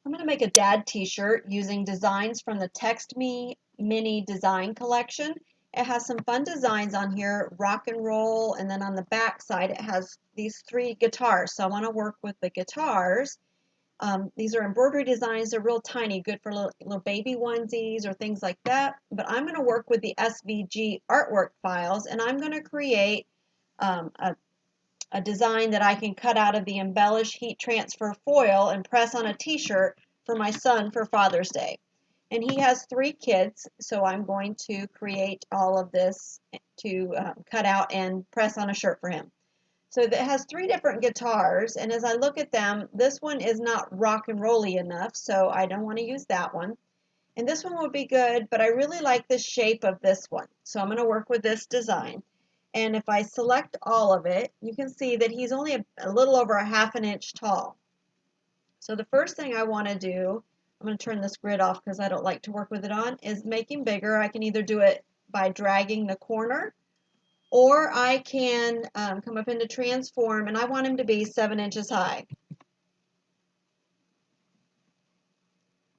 I'm going to make a dad t-shirt using designs from the Text Me Mini Design Collection. It has some fun designs on here, rock and roll, and then on the back side it has these 3 guitars. So I want to work with the guitars. These are embroidery designs. They're real tiny, good for little baby onesies or things like that. But I'm going to work with the SVG artwork files, and I'm going to create um, a a design that I can cut out of the embellish heat transfer foil and press on a t-shirt for my son for Father's Day. And he has 3 kids, so I'm going to create all of this to cut out and press on a shirt for him. So that has 3 different guitars, and as I look at them, this one is not rock and rolly enough, so I don't want to use that one. And this one would be good, but I really like the shape of this one. So I'm going to work with this design. And if I select all of it, you can see that he's only a little over a ½ an inch tall. So the first thing I want to do, I'm going to turn this grid off because I don't like to work with it on, is make him bigger. I can either do it by dragging the corner, or I can come up into transform, and I want him to be 7 inches high.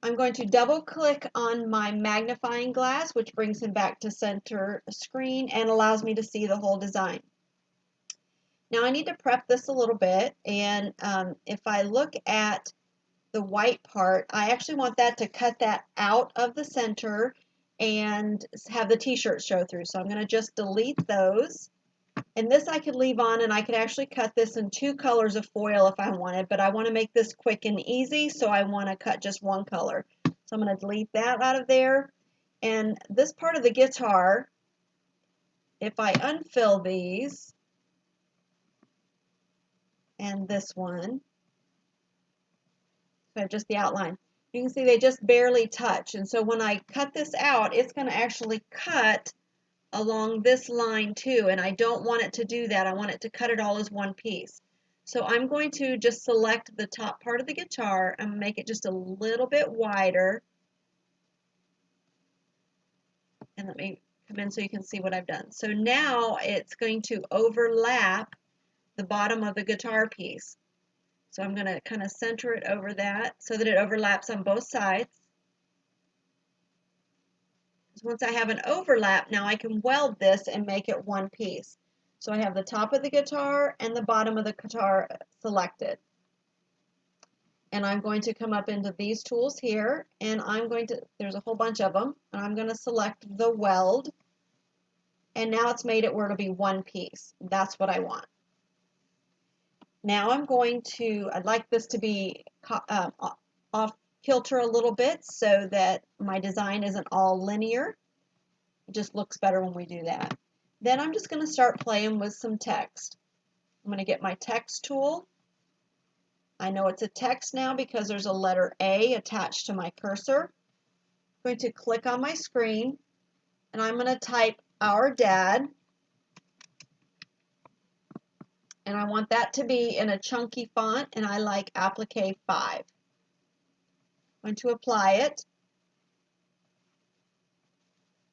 I'm going to double click on my magnifying glass, which brings him back to center screen and allows me to see the whole design. Now I need to prep this a little bit, and if I look at the white part, I actually want that to cut that out of the center and have the t-shirt show through. So I'm going to just delete those. And this I could leave on, and I could actually cut this in 2 colors of foil if I wanted, but I want to make this quick and easy, so I want to cut just 1 color. So I'm going to delete that out of there. And this part of the guitar, if I unfill these, and this one, so just the outline, you can see they just barely touch. And so when I cut this out, it's going to actually cut along this line too, and I don't want it to do that. I want it to cut it all as one piece. So I'm going to just select the top part of the guitar and make it just a little bit wider. And let me come in so you can see what I've done. So now it's going to overlap the bottom of the guitar piece. So I'm going to kind of center it over that so that it overlaps on both sides. Once I have an overlap, now I can weld this and make it one piece. So I have the top of the guitar and the bottom of the guitar selected. And I'm going to come up into these tools here, and I'm going to, there's a whole bunch of them, and I'm going to select the weld. And now it's made it where it'll be one piece. That's what I want. Now I'm going to, I'd like this to be off kilter a little bit so that my design isn't all linear. It just looks better when we do that. Then I'm just going to start playing with some text. I'm going to get my text tool. I know it's a text now because there's a letter A attached to my cursor. I'm going to click on my screen, and I'm going to type "Our Dad," and I want that to be in a chunky font, and I like Applique 5. I'm going to apply it.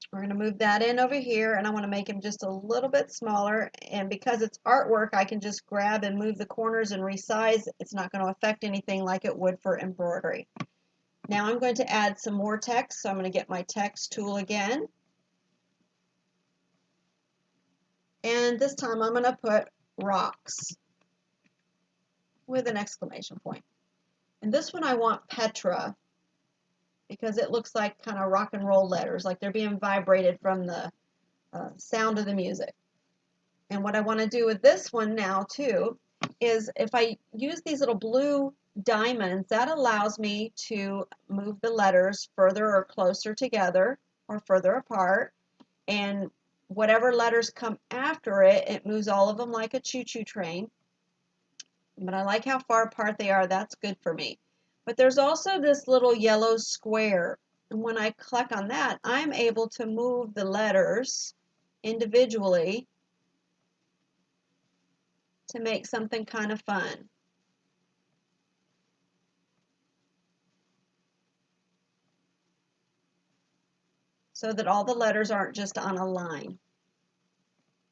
We're going to move that in over here, and I want to make him just a little bit smaller, and because it's artwork, I can just grab and move the corners and resize. It's not going to affect anything like it would for embroidery. Now I'm going to add some more text, so I'm going to get my text tool again. And this time I'm going to put rocks with an exclamation point. And this one I want Petra because it looks like kind of rock and roll letters, like they're being vibrated from the sound of the music. And what I want to do with this one now too is if I use these little blue diamonds, that allows me to move the letters further or closer together or further apart. And whatever letters come after it, it moves all of them like a choo-choo train. But I like how far apart they are. That's good for me. But there's also this little yellow square. And when I click on that, I'm able to move the letters individually to make something kind of fun. So that all the letters aren't just on a line.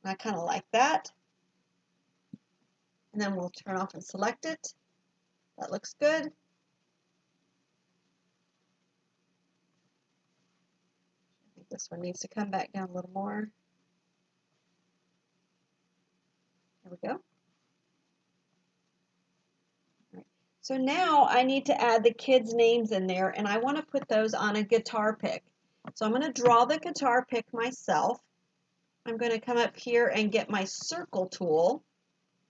I kind of like that. And then we'll turn off and select it. That looks good. This one needs to come back down a little more. There we go. So now I need to add the kids' names in there, and I want to put those on a guitar pick. So I'm going to draw the guitar pick myself. I'm going to come up here and get my circle tool,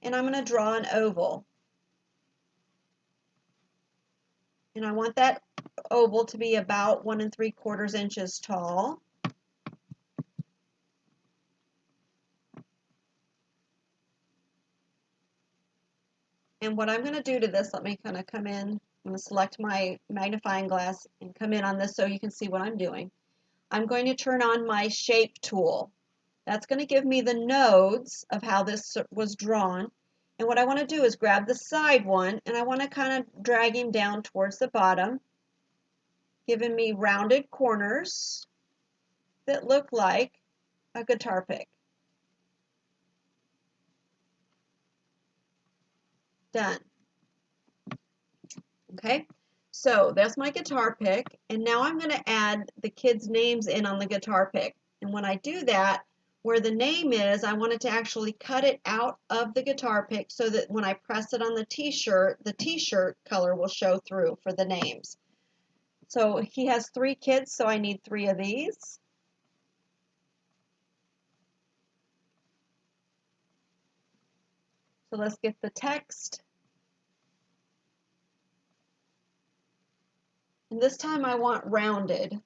and I'm going to draw an oval. And I want that oval to be about 1 3/4 inches tall. And what I'm going to do to this, let me kind of come in. I'm going to select my magnifying glass and come in on this so you can see what I'm doing. I'm going to turn on my shape tool. That's going to give me the nodes of how this was drawn. And what I want to do is grab the side one, and I want to kind of drag him down towards the bottom, giving me rounded corners that look like a guitar pick. Done. Okay, so that's my guitar pick, and now I'm going to add the kids' names in on the guitar pick. And when I do that, where the name is, I want it to actually cut it out of the guitar pick so that when I press it on the t-shirt color will show through for the names. So he has 3 kids, so I need 3 of these. So let's get the text. And this time I want rounded.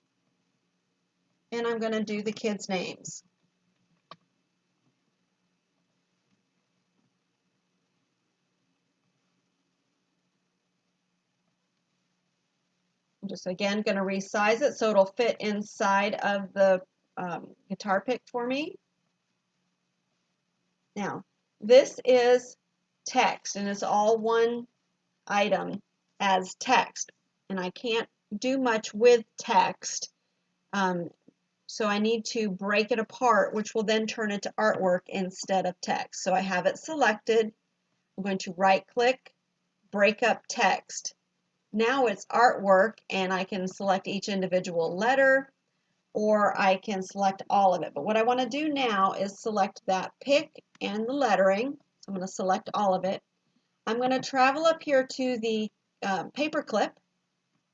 And I'm going to do the kids' names. I'm just again going to resize it so it'll fit inside of the guitar pick for me. Now, this is text, and it's all one item as text. And I can't do much with text. So I need to break it apart, which will then turn into artwork instead of text. So I have it selected. I'm going to right click, break up text. Now it's artwork, and I can select each individual letter, or I can select all of it. But what I want to do now is select that pick and the lettering. So I'm going to select all of it. I'm going to travel up here to the paper clip,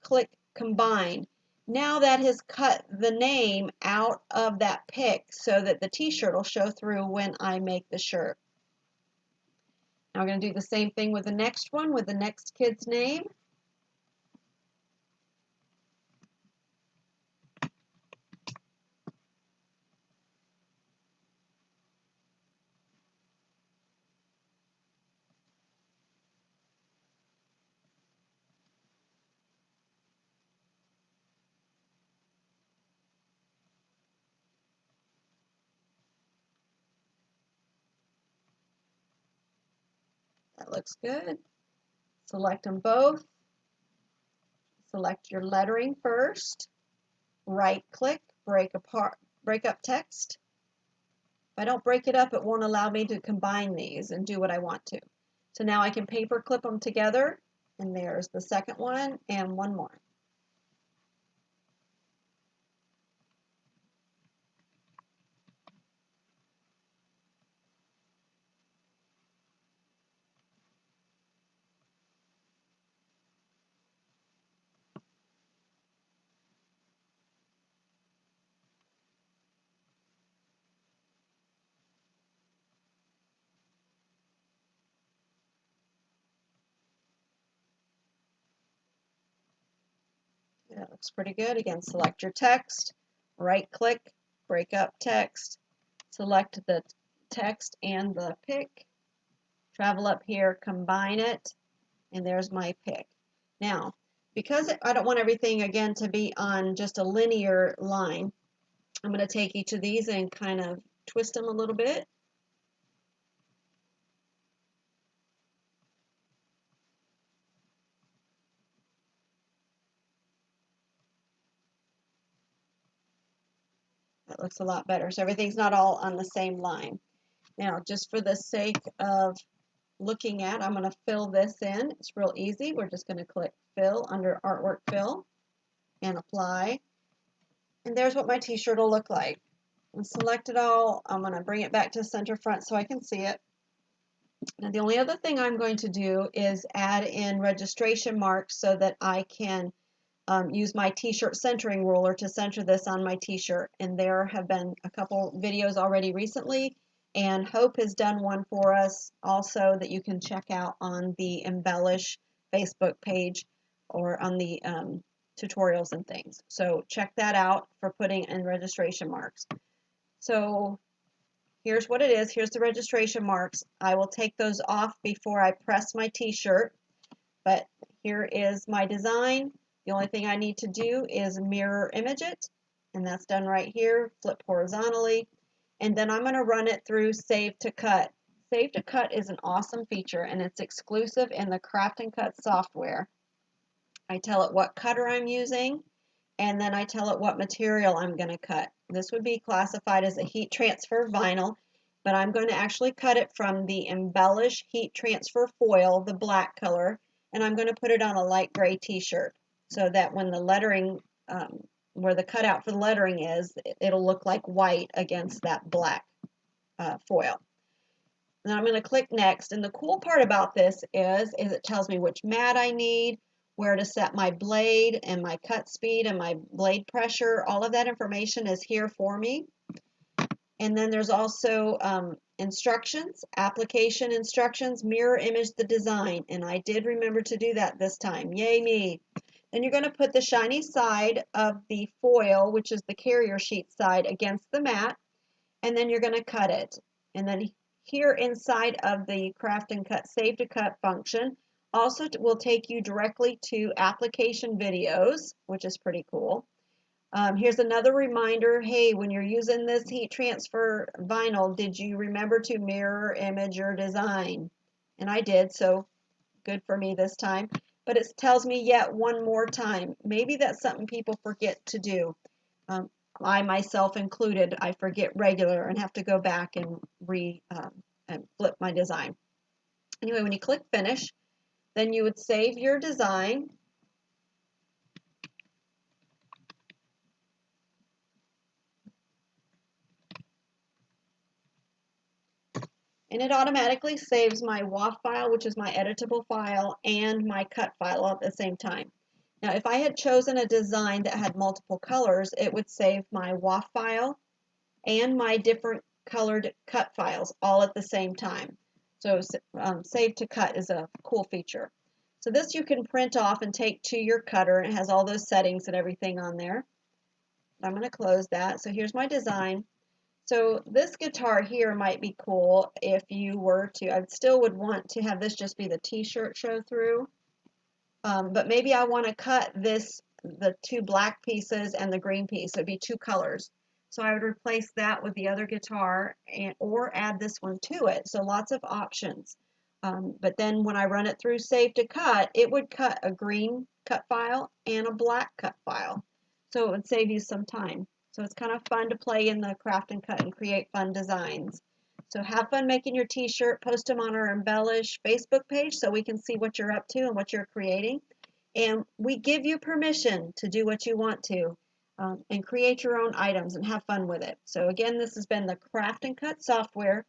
click combine. Now that has cut the name out of that pick so that the t-shirt will show through when I make the shirt. Now I'm going to do the same thing with the next one, with the next kid's name. That looks good. Select them both. Select your lettering first. Right click, break up text. If I don't break it up, it won't allow me to combine these and do what I want to. So now I can paper clip them together, and there's the second one and one more. That looks pretty good. Again, select your text, right click, break up text, select the text and the pick, travel up here, combine it, and there's my pick. Now, because I don't want everything again to be on just a linear line, I'm going to take each of these and kind of twist them a little bit. That looks a lot better. So everything's not all on the same line. Now, just for the sake of looking at, I'm going to fill this in. It's real easy. We're just going to click fill under artwork fill and apply. And there's what my t-shirt will look like. And select it all. I'm going to bring it back to center front so I can see it. Now the only other thing I'm going to do is add in registration marks so that I can use my t-shirt centering ruler to center this on my t-shirt. And there have been a couple videos already recently, and Hope has done one for us also that you can check out on the Embellish Facebook page or on the tutorials and things. So check that out for putting in registration marks. So here's what it is. Here's the registration marks. I will take those off before I press my t-shirt, but here is my design. The only thing I need to do is mirror image it, and that's done right here. Flip horizontally, and then I'm going to run it through Save to Cut. Save to Cut is an awesome feature, and it's exclusive in the Craft and Cut software. I tell it what cutter I'm using, and then I tell it what material I'm going to cut. This would be classified as a heat transfer vinyl, but I'm going to actually cut it from the Embellish Heat Transfer Foil, the black color, and I'm going to put it on a light gray t-shirt so that when the lettering, where the cutout for the lettering is, it'll look like white against that black foil. And then I'm going to click next, and the cool part about this is it tells me which mat I need, where to set my blade and my cut speed and my blade pressure. All of that information is here for me. And then there's also instructions, application instructions, mirror image the design. And I did remember to do that this time. Yay me. Then you're going to put the shiny side of the foil, which is the carrier sheet side, against the mat. And then you're going to cut it. And then here inside of the Craft and Cut Save to Cut function also will take you directly to application videos, which is pretty cool. Here's another reminder, hey, when you're using this heat transfer vinyl, did you remember to mirror image your design? And I did, so good for me this time. But it tells me yet one more time. Maybe that's something people forget to do. I myself included, I forget regular and have to go back and and flip my design. Anyway, when you click finish, then you would save your design. And it automatically saves my WAF file, which is my editable file, and my cut file at the same time. Now, if I had chosen a design that had multiple colors, it would save my WAF file and my different colored cut files all at the same time. So save to cut is a cool feature. So this you can print off and take to your cutter. It has all those settings and everything on there. I'm going to close that. So here's my design. So this guitar here might be cool if you were to, I still would want to have this just be the t-shirt show through. But maybe I want to cut this, the two black pieces and the green piece. So it'd be two colors. So I would replace that with the other guitar or add this one to it. So lots of options. But then when I run it through Save to Cut, it would cut a green cut file and a black cut file. So it would save you some time. So it's kind of fun to play in the Craft and Cut and create fun designs. So have fun making your t-shirt, post them on our Embellish Facebook page so we can see what you're up to and what you're creating. And we give you permission to do what you want to and create your own items and have fun with it. So again, this has been the Craft and Cut software.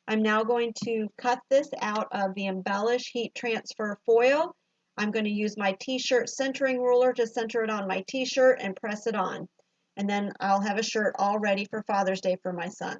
I'm now going to cut this out of the Embellish Heat Transfer Foil. I'm going to use my t-shirt centering ruler to center it on my t-shirt and press it on. And then I'll have a shirt all ready for Father's Day for my son.